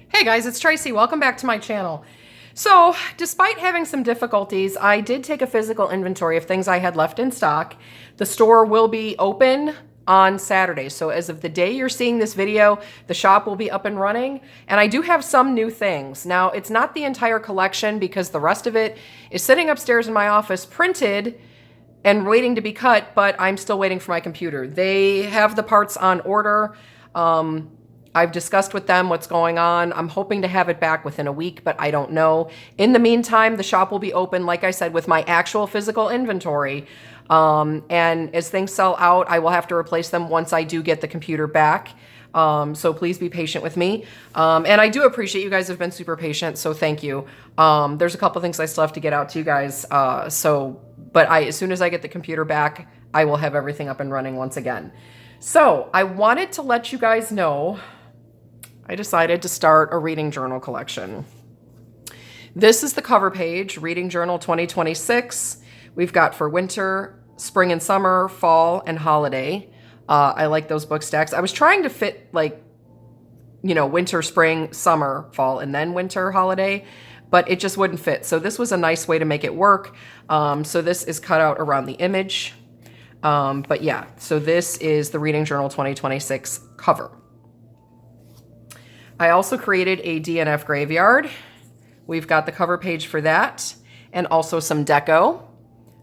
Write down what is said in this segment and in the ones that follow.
Hey guys, it's Tracy. Welcome back to my channel. So, despite having some difficulties, I did take a physical inventory of things I had left in stock. The store will be open on Saturday. So as of the day you're seeing this video, the shop will be up and running. And I do have some new things. Now, it's not the entire collection because the rest of it is sitting upstairs in my office printed and waiting to be cut, but I'm still waiting for my computer. They have the parts on order. I've discussed with them what's going on. I'm hoping to have it back within a week, but I don't know. In the meantime, the shop will be open, like I said, with my actual physical inventory. And as things sell out, I will have to replace them once I do get the computer back. So please be patient with me. And I do appreciate you guys have been super patient, so thank you. There's a couple things I still have to get out to you guys. But as soon as I get the computer back, I will have everything up and running once again. So I wanted to let you guys know I decided to start a reading journal collection. This is the cover page, Reading Journal 2026. We've got for winter, spring and summer, fall, and holiday. I like those book stacks. I was trying to fit winter, spring, summer, fall, and then winter, holiday, but it just wouldn't fit. So this was a nice way to make it work. So this is cut out around the image. But yeah, so this is the Reading Journal 2026 cover. I also created a DNF graveyard. We've got the cover page for that and also some deco.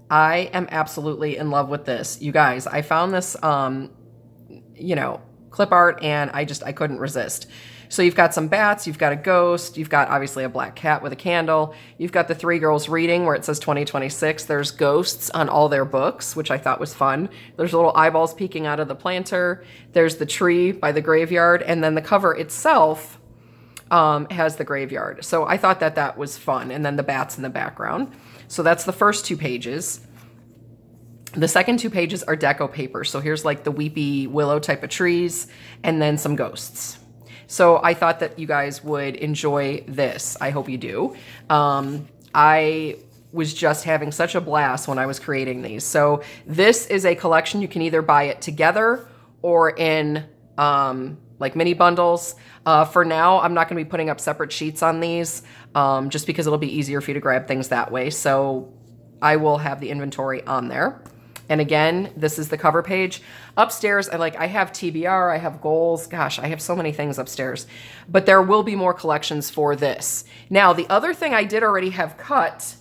I am absolutely in love with this. You guys, I found this, clip art and I couldn't resist. So you've got some bats, you've got a ghost, you've got obviously a black cat with a candle. You've got the three girls reading where it says 2026. There's ghosts on all their books, which I thought was fun. There's little eyeballs peeking out of the planter. There's the tree by the graveyard. And then the cover itself has the graveyard. So I thought that was fun. And then the bats in the background. So that's the first two pages. The second two pages are deco paper. So here's like the weepy willow type of trees and then some ghosts. So I thought that you guys would enjoy this. I hope you do. I was just having such a blast when I was creating these. So this is a collection. You can either buy it together or in like mini bundles. For now, I'm not going to be putting up separate sheets on these just because it'll be easier for you to grab things that way. So I will have the inventory on there. And again, this is the cover page. Upstairs, I have TBR, I have goals. Gosh, I have so many things upstairs. But there will be more collections for this. Now, the other thing I did already have cut,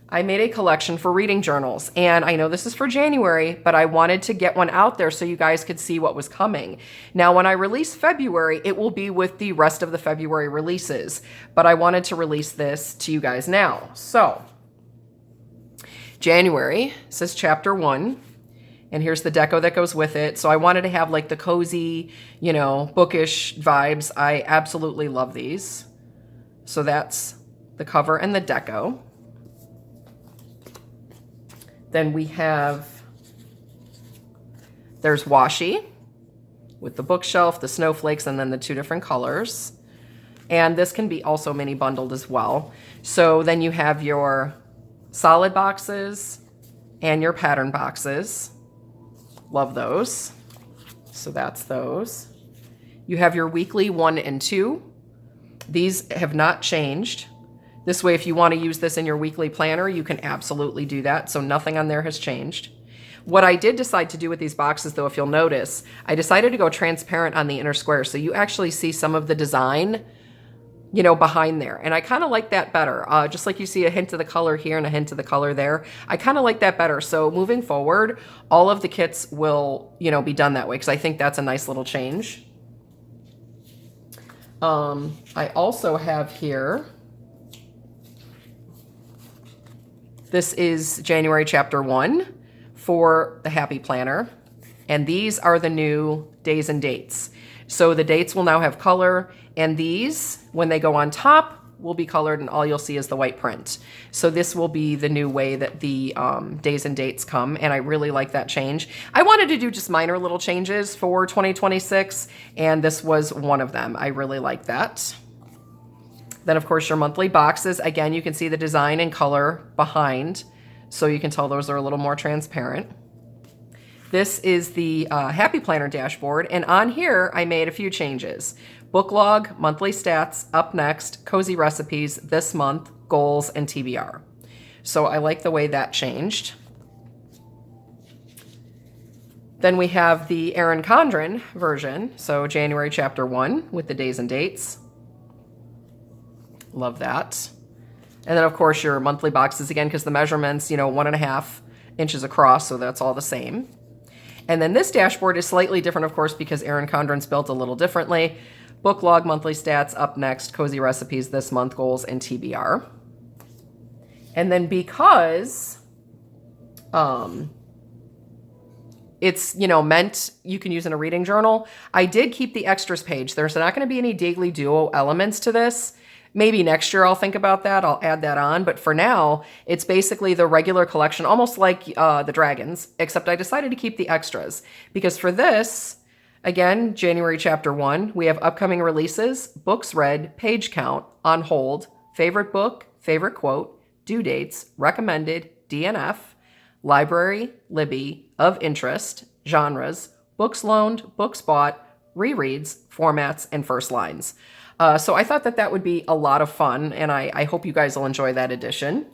I made a collection for reading journals. And I know this is for January, but I wanted to get one out there so you guys could see what was coming. Now, when I release February, it will be with the rest of the February releases. But I wanted to release this to you guys now. So January says chapter 1, and here's the deco that goes with it. So I wanted to have like the cozy, bookish vibes. I absolutely love these. So that's the cover and the deco. Then we have, there's washi with the bookshelf, the snowflakes, and then the two different colors. And this can be also mini bundled as well. So then you have your solid boxes and your pattern boxes. Love those. So that's those. You have your weekly 1 and 2. These have not changed. This way, if you want to use this in your weekly planner, you can absolutely do that. So nothing on there has changed. What I did decide to do with these boxes, though, if you'll notice, I decided to go transparent on the inner square. So you actually see some of the design behind there. And I kind of like that better. Just like you see a hint of the color here and a hint of the color there. I kind of like that better. So moving forward, all of the kits will, be done that way because I think that's a nice little change. I also have here, this is January chapter 1 for the Happy Planner. And these are the new days and dates. So the dates will now have color, and these, when they go on top, will be colored, and all you'll see is the white print. So this will be the new way that the days and dates come, and I really like that change. I wanted to do just minor little changes for 2026, and this was one of them. I really like that. Then, of course, your monthly boxes. Again, you can see the design and color behind, so you can tell those are a little more transparent. This is the Happy Planner dashboard, and on here I made a few changes. Book log, monthly stats, up next, cozy recipes, this month, goals, and TBR. So I like the way that changed. Then we have the Erin Condren version. So January chapter 1 with the days and dates. Love that. And then of course your monthly boxes again, because the measurements, 1.5 inches across. So that's all the same. And then this dashboard is slightly different, of course, because Erin Condren's built a little differently. Book log, monthly stats, up next, cozy recipes, this month, goals, and TBR. And then because it's, meant you can use in a reading journal, I did keep the extras page. There's not going to be any daily duo elements to this. Maybe next year I'll think about that. I'll add that on. But for now, it's basically the regular collection, almost like the dragons, except I decided to keep the extras. Because for this, again, January chapter 1, we have upcoming releases, books read, page count, on hold, favorite book, favorite quote, due dates, recommended, DNF, library, Libby, of interest, genres, books loaned, books bought, rereads, formats, and first lines. So I thought that would be a lot of fun, and I hope you guys will enjoy that edition.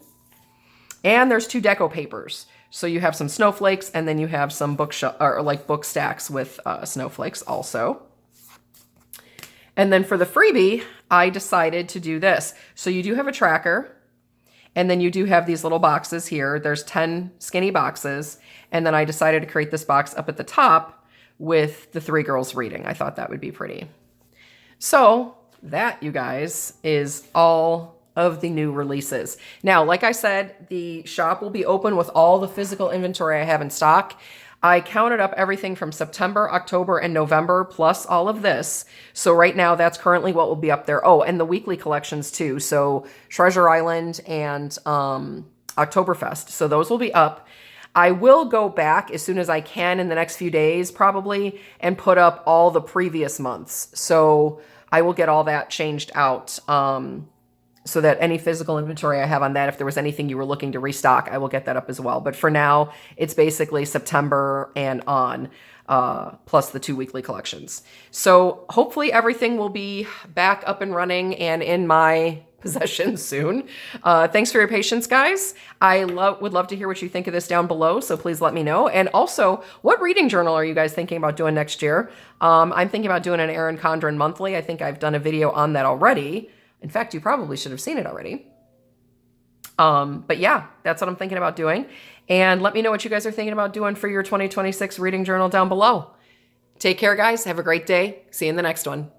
And there's 2 deco papers. So you have some snowflakes, and then you have some book stacks with snowflakes also. And then for the freebie, I decided to do this. So you do have a tracker, and then you do have these little boxes here. There's 10 skinny boxes, and then I decided to create this box up at the top with the 3 girls reading. I thought that would be pretty. So that, you guys, is all of the new releases. Now, like I said, the shop will be open with all the physical inventory I have in stock. I counted up everything from September, October, and November, plus all of this. So right now, that's currently what will be up there. Oh, and the weekly collections too. So Treasure Island and Oktoberfest. So those will be up. I will go back as soon as I can in the next few days, probably, and put up all the previous months. So I will get all that changed out so that any physical inventory I have on that, if there was anything you were looking to restock, I will get that up as well. But for now, it's basically September and on, plus the 2 weekly collections. So hopefully everything will be back up and running and in my possession soon. Thanks for your patience, guys. I would love to hear what you think of this down below, so please let me know. And also, what reading journal are you guys thinking about doing next year? I'm thinking about doing an Erin Condren monthly. I think I've done a video on that already. In fact, you probably should have seen it already. But yeah, that's what I'm thinking about doing. And let me know what you guys are thinking about doing for your 2026 reading journal down below. Take care, guys. Have a great day. See you in the next one.